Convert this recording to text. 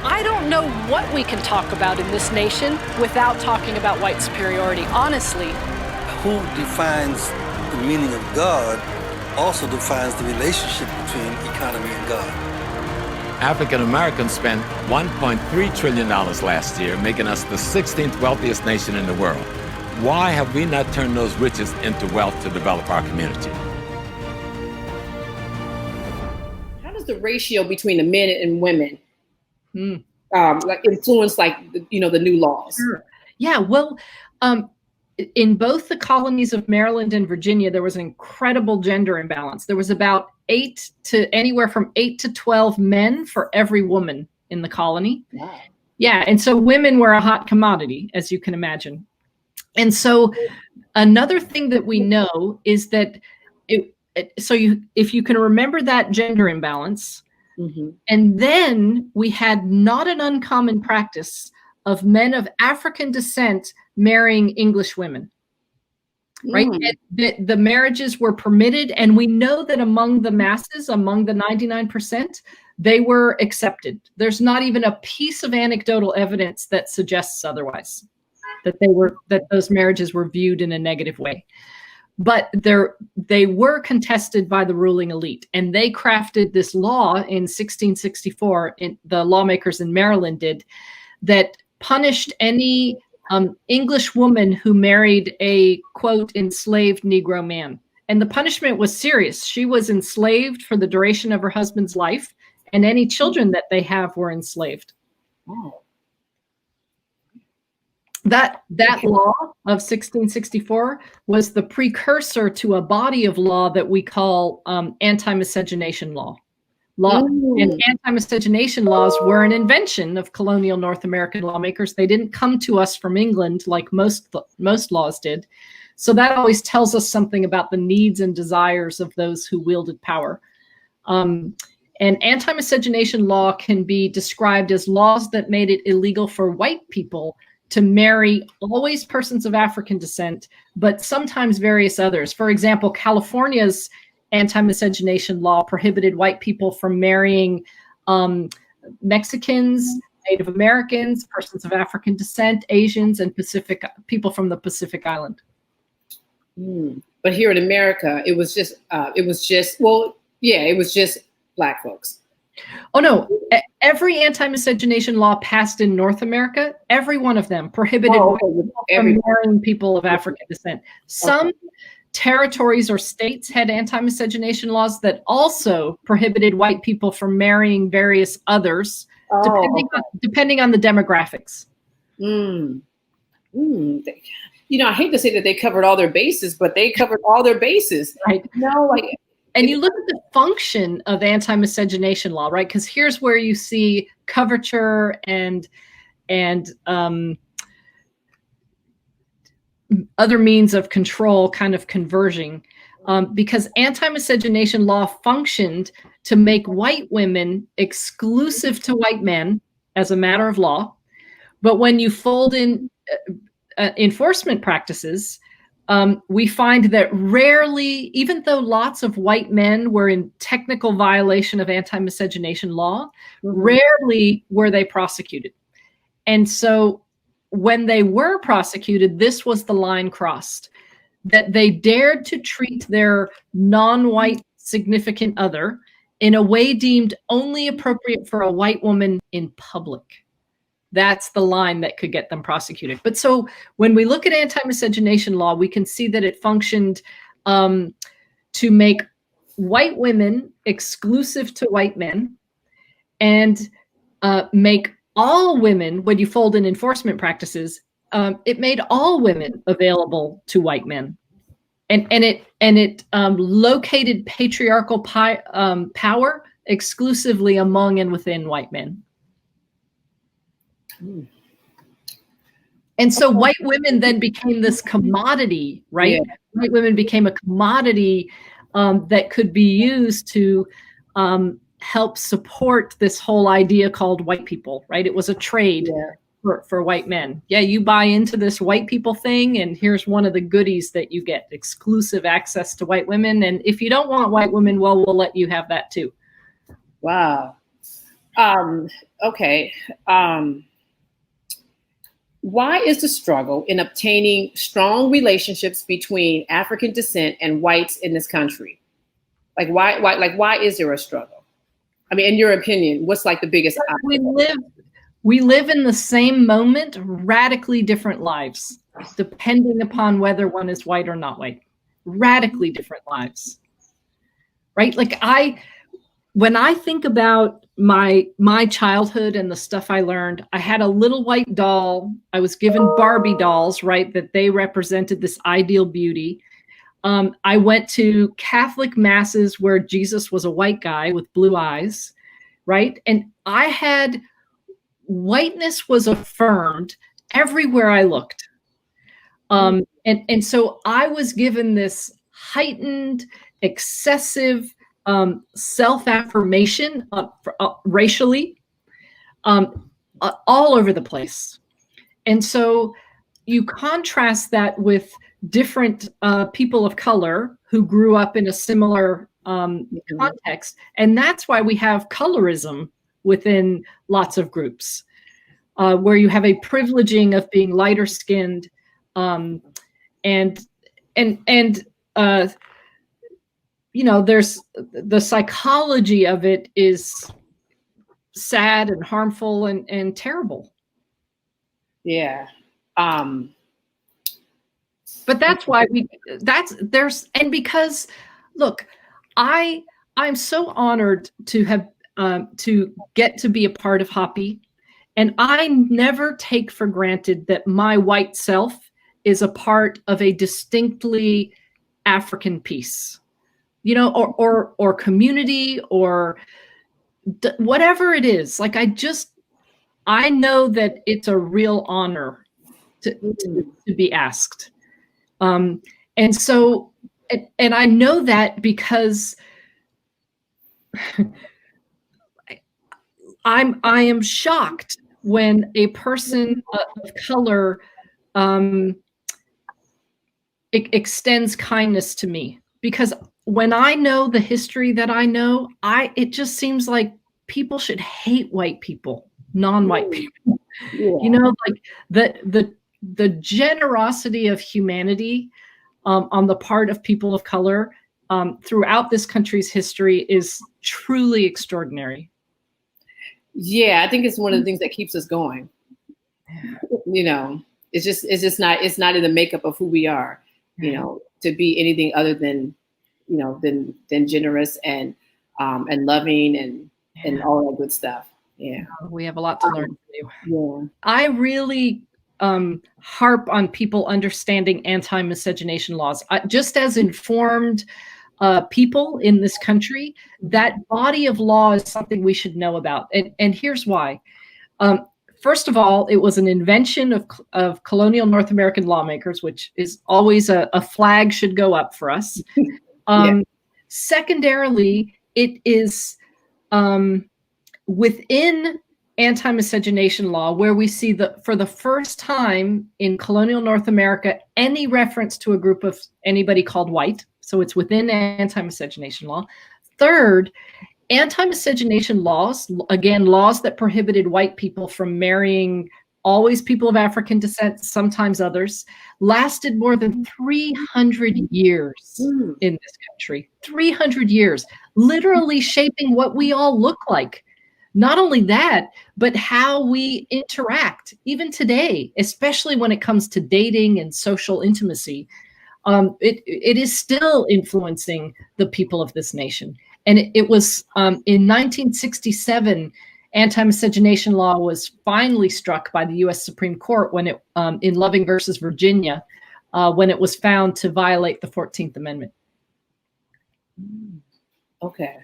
I don't know what we can talk about in this nation without talking about white superiority, honestly. Who defines the meaning of God also defines the relationship between economy and God. African Americans spent $1.3 trillion last year, making us the 16th wealthiest nation in the world. Why have we not turned those riches into wealth to develop our community? How does the ratio between the men and women influence, the new laws? Sure. Yeah, well, in both the colonies of Maryland and Virginia, there was an incredible gender imbalance. There was about anywhere from 8 to 12 men for every woman in the colony. Wow. Yeah, and so women were a hot commodity, as you can imagine. And so another thing that we know is that if you can remember that gender imbalance, and then we had not an uncommon practice of men of African descent marrying English women, right? And the marriages were permitted, and we know that among the masses, among the 99%, they were accepted. There's not even a piece of anecdotal evidence that suggests otherwise, that those marriages were viewed in a negative way. But they were contested by the ruling elite, and they crafted this law in 1664, the lawmakers in Maryland did, that punished any English woman who married a, quote, enslaved Negro man. And the punishment was serious. She was enslaved for the duration of her husband's life, and any children that they have were enslaved. Wow. That law of 1664 was the precursor to a body of law that we call anti-miscegenation law. And anti-miscegenation laws were an invention of colonial North American lawmakers. They didn't come to us from England like most laws did. So that always tells us something about the needs and desires of those who wielded power. And anti-miscegenation law can be described as laws that made it illegal for white people to marry always persons of African descent, but sometimes various others. For example, California's anti-miscegenation law prohibited white people from marrying Mexicans, Native Americans, persons of African descent, Asians, and people from the Pacific Island. But here in America, it was just Black folks. Oh, no. Every anti-miscegenation law passed in North America, every one of them prohibited from marrying people of African descent. Some territories or states had anti-miscegenation laws that also prohibited white people from marrying various others, depending on the demographics. I hate to say that they covered all their bases, but they covered all their bases. Right. And you look at the function of anti-miscegenation law, right? Because here's where you see coverture and other means of control kind of converging, because anti-miscegenation law functioned to make white women exclusive to white men as a matter of law. But when you fold in enforcement practices, we find that rarely, even though lots of white men were in technical violation of anti-miscegenation law, rarely were they prosecuted. And so when they were prosecuted, this was the line crossed, that they dared to treat their non-white significant other in a way deemed only appropriate for a white woman in public. That's the line that could get them prosecuted. But so when we look at anti-miscegenation law, we can see that it functioned to make white women exclusive to white men, and make all women, when you fold in enforcement practices, it made all women available to white men. And it located patriarchal power exclusively among and within white men. And so white women then became this commodity, right? Yeah. White women became a commodity that could be used to help support this whole idea called white people, right? It was a trade for white men. Yeah, you buy into this white people thing, and here's one of the goodies that you get: exclusive access to white women. And if you don't want white women, well, we'll let you have that too. Wow. Okay. Why is the struggle in obtaining strong relationships between African descent and whites in this country? Like why is there a struggle? I mean, in your opinion, what's like the biggest We live in the same moment, radically different lives, depending upon whether one is white or not white. Radically different lives. Right? Like when I think about my childhood and the stuff I learned, I had a little white doll. I was given Barbie dolls, right? That they represented this ideal beauty. I went to Catholic masses where Jesus was a white guy with blue eyes, right? And whiteness was affirmed everywhere I looked. And so I was given this heightened, excessive self-affirmation racially all over the place. And so you contrast that with different people of color who grew up in a similar context. And that's why we have colorism within lots of groups, where you have a privileging of being lighter skinned, and you know, there's the psychology of it is sad and harmful and terrible. Yeah. But that's why because look, I'm so honored to have to get to be a part of HAPI, and I never take for granted that my white self is a part of a distinctly African piece, you know, or community or whatever it is. Like I know that it's a real honor to be asked. And so, and I know that because I am shocked when a person of color extends kindness to me, because when I know the history that I know, it just seems like people should hate white people, non-white people. Yeah. You know, like the generosity of humanity on the part of people of color throughout this country's history is truly extraordinary. Yeah, I think it's one of the things that keeps us going. You know, it's not in the makeup of who we are, you know, to be anything other than, you know, than generous and loving and all that good stuff. Yeah. We have a lot to learn from you. Yeah. I really harp on people understanding anti-miscegenation laws. Just as informed people in this country, that body of law is something we should know about. And here's why. First of all, it was an invention of colonial North American lawmakers, which is always a flag should go up for us. Yeah. Secondarily, it is within anti-miscegenation law where we see for the first time in colonial North America, any reference to a group of anybody called white. So it's within anti-miscegenation law. Third, anti-miscegenation laws, again, laws that prohibited white people from marrying always people of African descent, sometimes others, lasted more than 300 years in this country. 300 years, literally shaping what we all look like. Not only that, but how we interact, even today, especially when it comes to dating and social intimacy. It is still influencing the people of this nation. And it was in 1967, anti-miscegenation law was finally struck by the U.S. Supreme Court when it in Loving versus Virginia, when it was found to violate the 14th Amendment. Okay.